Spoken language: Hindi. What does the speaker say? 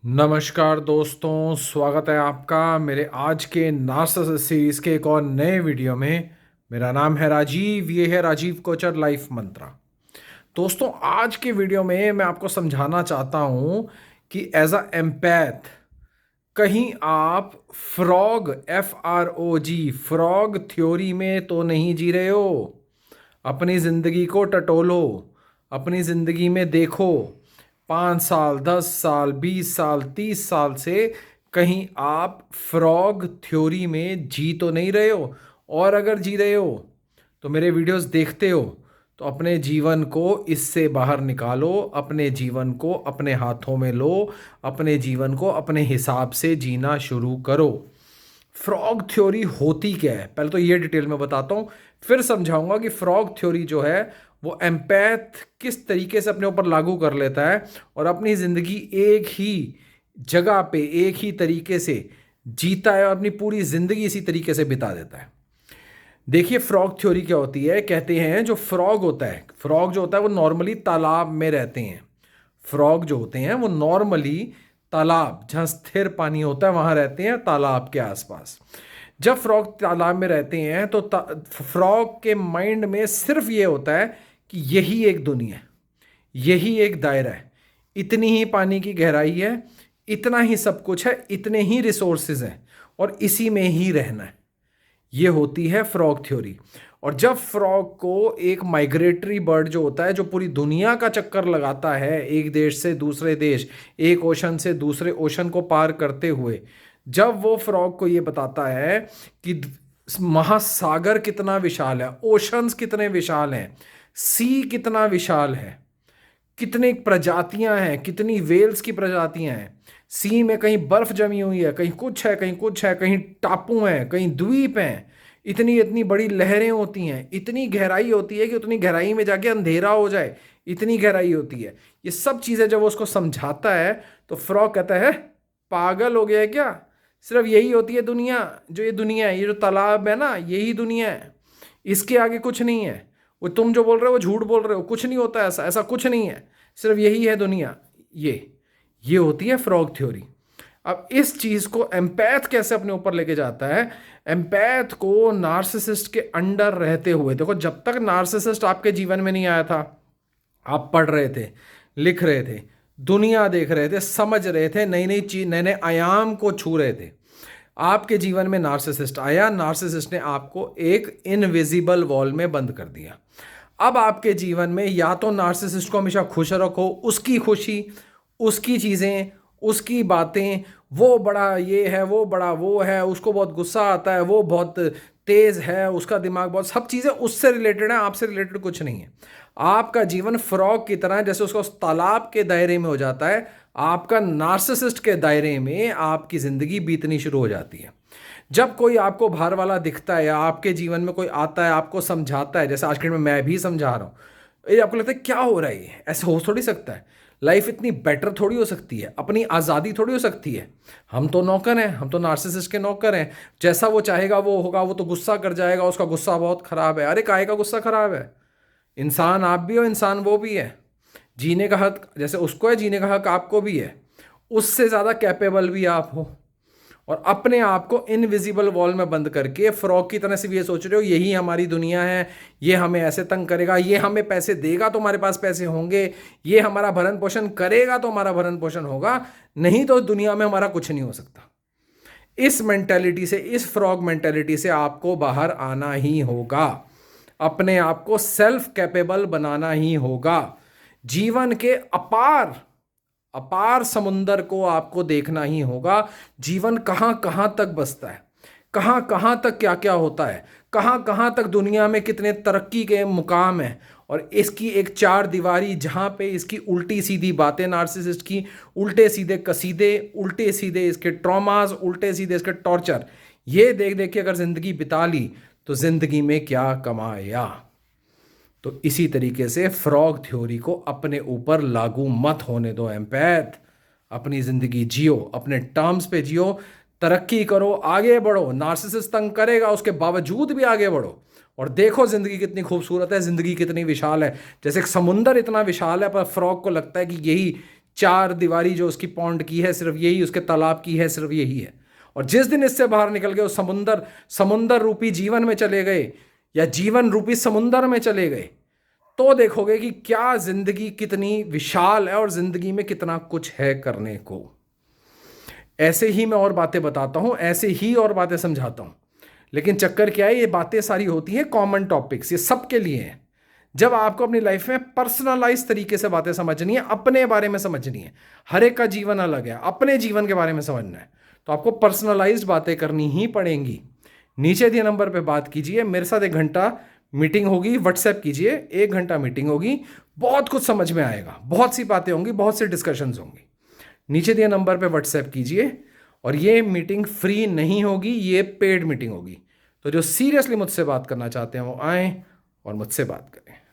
नमस्कार दोस्तों, स्वागत है आपका मेरे आज के नार्सिसिस्ट सीरीज के एक और नए वीडियो में। मेरा नाम है राजीव, ये है राजीव कोचर लाइफ मंत्रा। दोस्तों, आज के वीडियो में मैं आपको समझाना चाहता हूँ कि एज अ एम्पैथ कहीं आप फ्रॉग थ्योरी में तो नहीं जी रहे हो। अपनी ज़िंदगी को टटोलो, अपनी ज़िंदगी में देखो। 5 साल, 10 साल, 20 साल, 30 साल से कहीं आप फ्रॉग थ्योरी में जी तो नहीं रहे हो। और अगर जी रहे हो तो मेरे वीडियोस देखते हो तो अपने जीवन को इससे बाहर निकालो, अपने जीवन को अपने हाथों में लो, अपने जीवन को अपने हिसाब से जीना शुरू करो। फ्रॉग थ्योरी होती क्या है, पहले तो ये डिटेल में बताता हूँ, फिर समझाऊंगा कि फ्रॉग थ्योरी जो है वो एम्पैथ किस तरीके से अपने ऊपर लागू कर लेता है और अपनी ज़िंदगी एक ही जगह पे एक ही तरीके से जीता है और अपनी पूरी ज़िंदगी इसी तरीके से बिता देता है। देखिए, फ्रॉग थ्योरी क्या होती है। कहते हैं जो फ्रॉग होता है, फ्रॉग जो होता है वो नॉर्मली तालाब में रहते हैं। फ्रॉग जो होते हैं वो नॉर्मली तालाब, जहाँ स्थिर पानी होता है वहाँ रहते हैं, तालाब के आसपास। जब फ्रॉग तालाब में रहते हैं तो फ्रॉग के माइंड में सिर्फ ये होता है कि यही एक दुनिया है, यही एक दायरा है, इतनी ही पानी की गहराई है, इतना ही सब कुछ है, इतने ही रिसोर्सेज हैं और इसी में ही रहना है। ये होती है फ्रॉग थ्योरी। और जब फ्रॉग को एक माइग्रेटरी बर्ड जो होता है, जो पूरी दुनिया का चक्कर लगाता है, एक देश से दूसरे देश, एक ओशन से दूसरे ओशन को पार करते हुए, जब वो फ्रॉग को ये बताता है कि महासागर कितना विशाल है, ओशंस कितने विशाल हैं, सी कितना विशाल है, कितनी प्रजातियां हैं, कितनी वेल्स की प्रजातियां हैं, सी में कहीं बर्फ जमी हुई है, कहीं कुछ है, कहीं कुछ है, कहीं टापू हैं, कहीं द्वीप हैं, इतनी इतनी बड़ी लहरें होती हैं, इतनी गहराई होती है कि उतनी गहराई में जाके अंधेरा हो जाए, इतनी गहराई होती है। ये सब चीज़ें जब वो उसको समझाता है तो फ्रॉग कहता है, पागल हो गया है क्या? सिर्फ यही होती है दुनिया, जो ये दुनिया है, ये जो तालाब है ना, यही दुनिया है, इसके आगे कुछ नहीं है। वो तुम जो बोल रहे हो वो झूठ बोल रहे हो, कुछ नहीं होता ऐसा, ऐसा कुछ नहीं है, सिर्फ यही है दुनिया। ये होती है फ्रॉग थ्योरी। अब इस चीज को एम्पैथ कैसे अपने ऊपर लेके जाता है? एम्पैथ को नार्सिसिस्ट के अंडर रहते हुए, देखो, जब तक नार्सिसिस्ट आपके जीवन में नहीं आया था, आप पढ़ रहे थे, लिख रहे थे, दुनिया देख रहे थे, समझ रहे थे, नई नई चीज, नए नए आयाम को छू रहे थे। आपके जीवन में नार्सिसिस्ट आया, नार्सिसिस्ट ने आपको एक इनविजिबल वॉल में बंद कर दिया। अब आपके जीवन में या तो नार्सिसिस्ट को हमेशा खुश रखो, उसकी खुशी, उसकी चीज़ें, उसकी बातें, वो बड़ा ये है, वो बड़ा वो है, उसको बहुत गुस्सा आता है, वो बहुत तेज़ है, उसका दिमाग बहुत, सब चीज़ें उससे रिलेटेड है, आपसे रिलेटेड कुछ नहीं है। आपका जीवन फ्रॉग की तरह है, जैसे उसको उस तालाब के दायरे में हो जाता है, आपका नार्सिसिस्ट के दायरे में आपकी ज़िंदगी बीतनी शुरू हो जाती है। जब कोई आपको बाहर वाला दिखता है या आपके जीवन में कोई आता है, आपको समझाता है, जैसे आज के दिन में मैं भी समझा रहा हूँ, ये आपको लगता है क्या हो रहा है, ये ऐसे हो थोड़ी सकता है, लाइफ इतनी बेटर थोड़ी हो सकती है, अपनी आज़ादी थोड़ी हो सकती है। हम तो नौकर हैं, हम तो नार्सिसिस्ट के नौकर हैं, जैसा वो चाहेगा वो होगा, वो तो गुस्सा कर जाएगा, उसका गुस्सा बहुत खराब है। अरे काहे का गुस्सा खराब है? इंसान आप भी हो, इंसान वो भी है, जीने का हक जैसे उसको है, जीने का हक आपको भी है, उससे ज़्यादा कैपेबल भी आप हो। और अपने आप को इनविजिबल वॉल में बंद करके फ्रॉग की तरह से भी ये सोच रहे हो यही हमारी दुनिया है, ये हमें ऐसे तंग करेगा, ये हमें पैसे देगा तो हमारे पास पैसे होंगे, ये हमारा भरण पोषण करेगा तो हमारा भरण पोषण होगा, नहीं तो दुनिया में हमारा कुछ नहीं हो सकता। इस मेंटेलिटी से, इस फ्रॉग मेंटेलिटी से आपको बाहर आना ही होगा, अपने आप को सेल्फ कैपेबल बनाना ही होगा। जीवन के अपार अपार समुंदर को आपको देखना ही होगा। जीवन कहाँ कहाँ तक बसता है, कहाँ कहाँ तक क्या क्या होता है, कहाँ कहाँ तक दुनिया में कितने तरक्की के मुकाम हैं, और इसकी एक चार दीवारी जहाँ पे इसकी उल्टी सीधी बातें, नार्सिसिस्ट की उल्टे सीधे कसीदे, उल्टे सीधे इसके ट्रॉमास, उल्टे सीधे इसके टॉर्चर, ये देख देख के अगर ज़िंदगी बिता ली तो ज़िंदगी में क्या कमाया। तो इसी तरीके से फ्रॉग थ्योरी को अपने ऊपर लागू मत होने दो एम्पैथ। अपनी ज़िंदगी जियो, अपने टर्म्स पे जियो, तरक्की करो, आगे बढ़ो। नार्सिसिस्ट तंग करेगा, उसके बावजूद भी आगे बढ़ो और देखो ज़िंदगी कितनी खूबसूरत है, ज़िंदगी कितनी विशाल है। जैसे एक समुंदर इतना विशाल है पर फ्रॉग को लगता है कि यही चार दीवारी जो उसकी पौंड की है सिर्फ यही, उसके तालाब की है सिर्फ यही है। और जिस दिन इससे बाहर निकल गए, उस समुंदर समुंदर रूपी जीवन में चले गए या जीवन रूपी समुंदर में चले गए, तो देखोगे कि क्या जिंदगी कितनी विशाल है और जिंदगी में कितना कुछ है करने को। ऐसे ही मैं और बातें बताता हूं, ऐसे ही और बातें समझाता हूं, लेकिन चक्कर क्या है, ये बातें सारी होती हैं कॉमन टॉपिक्स, ये सबके लिए हैं। जब आपको अपनी लाइफ में पर्सनलाइज तरीके से बातें समझनी है, अपने बारे में समझनी है, हर एक का जीवन अलग है, अपने जीवन के बारे में समझना है, तो आपको पर्सनलाइज्ड बातें करनी ही पड़ेंगी। नीचे दिए नंबर पे बात कीजिए, मेरे साथ 1 घंटा मीटिंग होगी, व्हाट्सएप कीजिए, 1 घंटा मीटिंग होगी, बहुत कुछ समझ में आएगा, बहुत सी बातें होंगी, बहुत सी डिस्कशंस होंगी। नीचे दिए नंबर पे व्हाट्सएप कीजिए। और ये मीटिंग फ्री नहीं होगी, ये पेड मीटिंग होगी। तो जो सीरियसली मुझसे बात करना चाहते हैं वो आएँ और मुझसे बात करें।